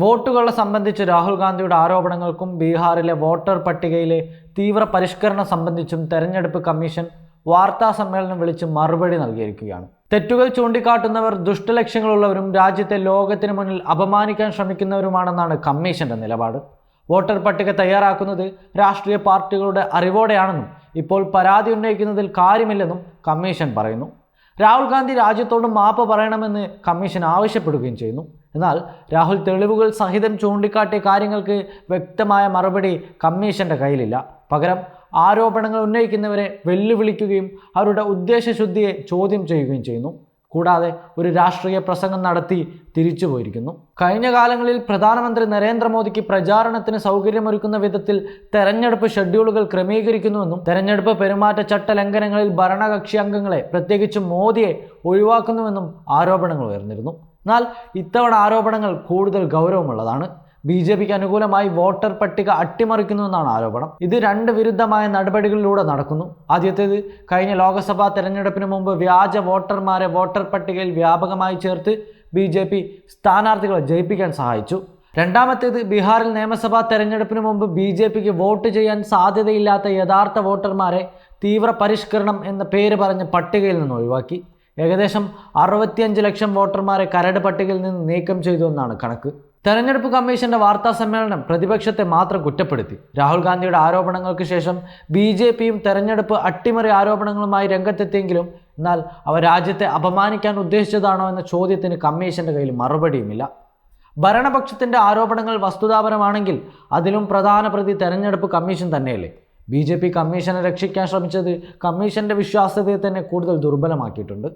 വോട്ടുകളെ സംബന്ധിച്ച് രാഹുൽ ഗാന്ധിയുടെ ആരോപണങ്ങൾക്കും ബീഹാറിലെ വോട്ടർ പട്ടികയിലെ തീവ്ര പരിഷ്കരണം സംബന്ധിച്ചും തെരഞ്ഞെടുപ്പ് കമ്മീഷൻ വാർത്താ സമ്മേളനം വിളിച്ച് മറുപടി നൽകിയിരിക്കുകയാണ്. തെറ്റുകൾ ചൂണ്ടിക്കാട്ടുന്നവർ ദുഷ്ടലക്ഷ്യങ്ങളുള്ളവരും രാജ്യത്തെ ലോകത്തിന് മുന്നിൽ അപമാനിക്കാൻ ശ്രമിക്കുന്നവരുമാണെന്നാണ് കമ്മീഷന്റെ നിലപാട്. വോട്ടർ പട്ടിക തയ്യാറാക്കുന്നത് രാഷ്ട്രീയ പാർട്ടികളുടെ അറിവോടെയാണെന്നും ഇപ്പോൾ പരാതി ഉന്നയിക്കുന്നതിൽ കാര്യമില്ലെന്നും കമ്മീഷൻ പറയുന്നു. രാഹുൽ ഗാന്ധി രാജ്യത്തോട് മാപ്പ് പറയണമെന്ന് കമ്മീഷൻ ആവശ്യപ്പെടുകയും ചെയ്യുന്നു. എന്നാൽ രാഹുൽ തെളിവുകൾ സഹിതം ചൂണ്ടിക്കാട്ടിയ കാര്യങ്ങൾക്ക് വ്യക്തമായ മറുപടി കമ്മീഷന്റെ കയ്യിലില്ല. പകരം ആരോപണങ്ങൾ ഉന്നയിക്കുന്നവരെ വെല്ലുവിളിക്കുകയും അവരുടെ ഉദ്ദേശശുദ്ധിയെ ചോദ്യം ചെയ്യുകയും ചെയ്യുന്നു. കൂടാതെ ഒരു രാഷ്ട്രീയ പ്രസംഗം നടത്തി തിരിച്ചുപോയിരിക്കുന്നു. കഴിഞ്ഞ കാലങ്ങളിൽ പ്രധാനമന്ത്രി നരേന്ദ്രമോദിക്ക് പ്രചാരണത്തിന് സൗകര്യമൊരുക്കുന്ന വിധത്തിൽ തെരഞ്ഞെടുപ്പ് ഷെഡ്യൂളുകൾ ക്രമീകരിക്കുന്നുവെന്നും തെരഞ്ഞെടുപ്പ് പെരുമാറ്റച്ചട്ട ലംഘനങ്ങളിൽ ഭരണകക്ഷി അംഗങ്ങളെ പ്രത്യേകിച്ച് മോദിയെ ഒഴിവാക്കുന്നുവെന്നും ആരോപണങ്ങൾ ഉയർന്നിരുന്നു. എന്നാൽ ഇത്തവണ ആരോപണങ്ങൾ കൂടുതൽ ഗൗരവമുള്ളതാണ്. BJPക്ക് അനുകൂലമായി വോട്ടർ പട്ടിക അട്ടിമറിക്കുന്നുവെന്നാണ് ആരോപണം. ഇത് രണ്ട് വിരുദ്ധമായ നടപടികളിലൂടെ നടക്കുന്നു. ആദ്യത്തേത്, കഴിഞ്ഞ ലോക്സഭാ തെരഞ്ഞെടുപ്പിന് മുമ്പ് വ്യാജ വോട്ടർമാരെ വോട്ടർ പട്ടികയിൽ വ്യാപകമായി ചേർത്ത് BJP സ്ഥാനാർത്ഥികളെ ജയിപ്പിക്കാൻ സഹായിച്ചു. രണ്ടാമത്തേത്, ബീഹാറിൽ നിയമസഭാ തെരഞ്ഞെടുപ്പിന് മുമ്പ് BJPക്ക് വോട്ട് ചെയ്യാൻ സാധ്യതയില്ലാത്ത യഥാർത്ഥ വോട്ടർമാരെ തീവ്ര പരിഷ്കരണം എന്ന പേര് പറഞ്ഞ് പട്ടികയിൽ നിന്ന് ഒഴിവാക്കി. ഏകദേശം 65 ലക്ഷം വോട്ടർമാരെ കരട് പട്ടികയിൽ നിന്ന് നീക്കം ചെയ്തു എന്നാണ് കണക്ക്. തെരഞ്ഞെടുപ്പ് കമ്മീഷന്റെ വാർത്താ സമ്മേളനം പ്രതിപക്ഷത്തെ മാത്രം കുറ്റപ്പെടുത്തി. രാഹുൽ ഗാന്ധിയുടെ ആരോപണങ്ങൾക്ക് ശേഷം BJPയും തെരഞ്ഞെടുപ്പ് അട്ടിമറി ആരോപണങ്ങളുമായി രംഗത്തെത്തിയെങ്കിലും എന്നാൽ അവ രാജ്യത്തെ അപമാനിക്കാൻ ഉദ്ദേശിച്ചതാണോ എന്ന ചോദ്യത്തിന് കമ്മീഷന്റെ കയ്യിൽ മറുപടിയുമില്ല. ഭരണപക്ഷത്തിന്റെ ആരോപണങ്ങൾ വസ്തുതാപരമാണെങ്കിൽ അതിലും പ്രധാന പ്രതി തെരഞ്ഞെടുപ്പ് കമ്മീഷൻ തന്നെയല്ലേ? BJP കമ്മീഷനെ രക്ഷിക്കാൻ ശ്രമിച്ചത് കമ്മീഷന്റെ വിശ്വാസ്യതയെ തന്നെ കൂടുതൽ ദുർബലമാക്കിയിട്ടുണ്ട്.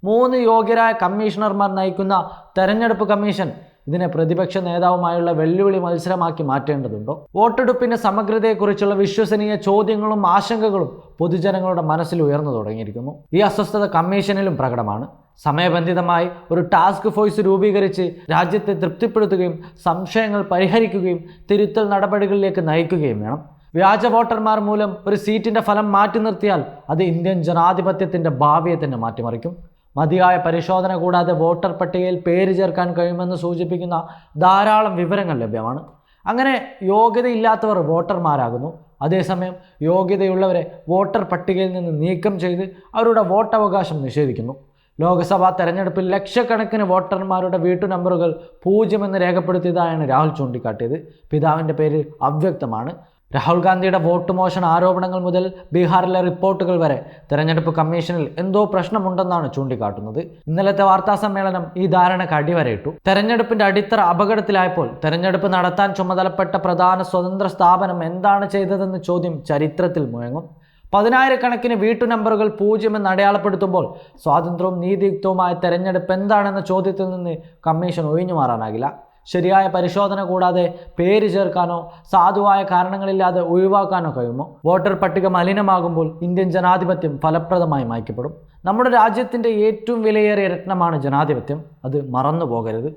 3 യോഗ്യരായ കമ്മീഷണർമാർ നയിക്കുന്ന തെരഞ്ഞെടുപ്പ് കമ്മീഷൻ ഇതിനെ പ്രതിപക്ഷ നേതാവുമായുള്ള വെല്ലുവിളി മത്സരമാക്കി മാറ്റേണ്ടതുണ്ടോ? വോട്ടെടുപ്പിന്റെ സമഗ്രതയെക്കുറിച്ചുള്ള വിശ്വസനീയ ചോദ്യങ്ങളും ആശങ്കകളും പൊതുജനങ്ങളുടെ മനസ്സിൽ ഉയർന്നു തുടങ്ങിയിരിക്കുന്നു. ഈ അസ്വസ്ഥത കമ്മീഷനിലും പ്രകടമാണ്. സമയബന്ധിതമായി ഒരു ടാസ്ക് ഫോഴ്സ് രൂപീകരിച്ച് രാജ്യത്തെ തൃപ്തിപ്പെടുത്തുകയും സംശയങ്ങൾ പരിഹരിക്കുകയും തിരുത്തൽ നടപടികളിലേക്ക് നയിക്കുകയും വേണം. വ്യാജ വോട്ടർമാർ മൂലം ഒരു സീറ്റിന്റെ ഫലം മാറ്റി നിർത്തിയാൽ അത് ഇന്ത്യൻ ജനാധിപത്യത്തിന്റെ ഭാവിയെ തന്നെ മാറ്റിമറിക്കും. മതിയായ പരിശോധന കൂടാതെ വോട്ടർ പട്ടികയിൽ പേര് ചേർക്കാൻ കഴിയുമെന്ന് സൂചിപ്പിക്കുന്ന ധാരാളം വിവരങ്ങൾ ലഭ്യമാണ്. അങ്ങനെ യോഗ്യതയില്ലാത്തവർ വോട്ടർമാരാകുന്നു. അതേസമയം യോഗ്യതയുള്ളവരെ വോട്ടർ പട്ടികയിൽ നിന്ന് നീക്കം ചെയ്ത് അവരുടെ വോട്ടവകാശം നിഷേധിക്കുന്നു. ലോക്സഭാ തെരഞ്ഞെടുപ്പിൽ ലക്ഷക്കണക്കിന് വോട്ടർമാരുടെ വീട്ടു നമ്പറുകൾ 0 എന്ന് രേഖപ്പെടുത്തിയതായാണ് രാഹുൽ ചൂണ്ടിക്കാട്ടിയത്. പിതാവിൻ്റെ പേര് അവ്യക്തമാണ്. രാഹുൽ ഗാന്ധിയുടെ വോട്ട് മോഷണ ആരോപണങ്ങൾ മുതൽ ബീഹാറിലെ റിപ്പോർട്ടുകൾ വരെ തെരഞ്ഞെടുപ്പ് കമ്മീഷനിൽ എന്തോ പ്രശ്നമുണ്ടെന്നാണ് ചൂണ്ടിക്കാട്ടുന്നത്. ഇന്നലത്തെ വാർത്താ സമ്മേളനം ഈ ധാരണയ്ക്ക് അടിവരയിട്ടു. തെരഞ്ഞെടുപ്പിന്റെ അടിത്തറ അപകടത്തിലായപ്പോൾ തെരഞ്ഞെടുപ്പ് നടത്താൻ ചുമതലപ്പെട്ട പ്രധാന സ്വതന്ത്ര സ്ഥാപനം എന്താണ് ചെയ്തതെന്ന ചോദ്യം ചരിത്രത്തിൽ മുഴങ്ങും. 10,000-കണക്കിന് വീട്ടു നമ്പറുകൾ 0 എന്ന് അടയാളപ്പെടുത്തുമ്പോൾ സ്വാതന്ത്ര്യവും നീതിയുക്തവുമായ തെരഞ്ഞെടുപ്പ് എന്താണെന്ന ചോദ്യത്തിൽ നിന്ന് കമ്മീഷൻ ഒഴിഞ്ഞു മാറാനാകില്ല. ശരിയായ പരിശോധന കൂടാതെ പേര് ചേർക്കാനോ സാധുവായ കാരണങ്ങളില്ലാതെ ഒഴിവാക്കാനോ കഴിയുമോ? വോട്ടർ പട്ടിക മലിനമാകുമ്പോൾ ഇന്ത്യൻ ജനാധിപത്യം ഫലപ്രദമായി മായ്ക്കപ്പെടും. നമ്മുടെ രാജ്യത്തിൻ്റെ ഏറ്റവും വിലയേറിയ രത്നമാണ് ജനാധിപത്യം. അത് മറന്നു പോകരുത്.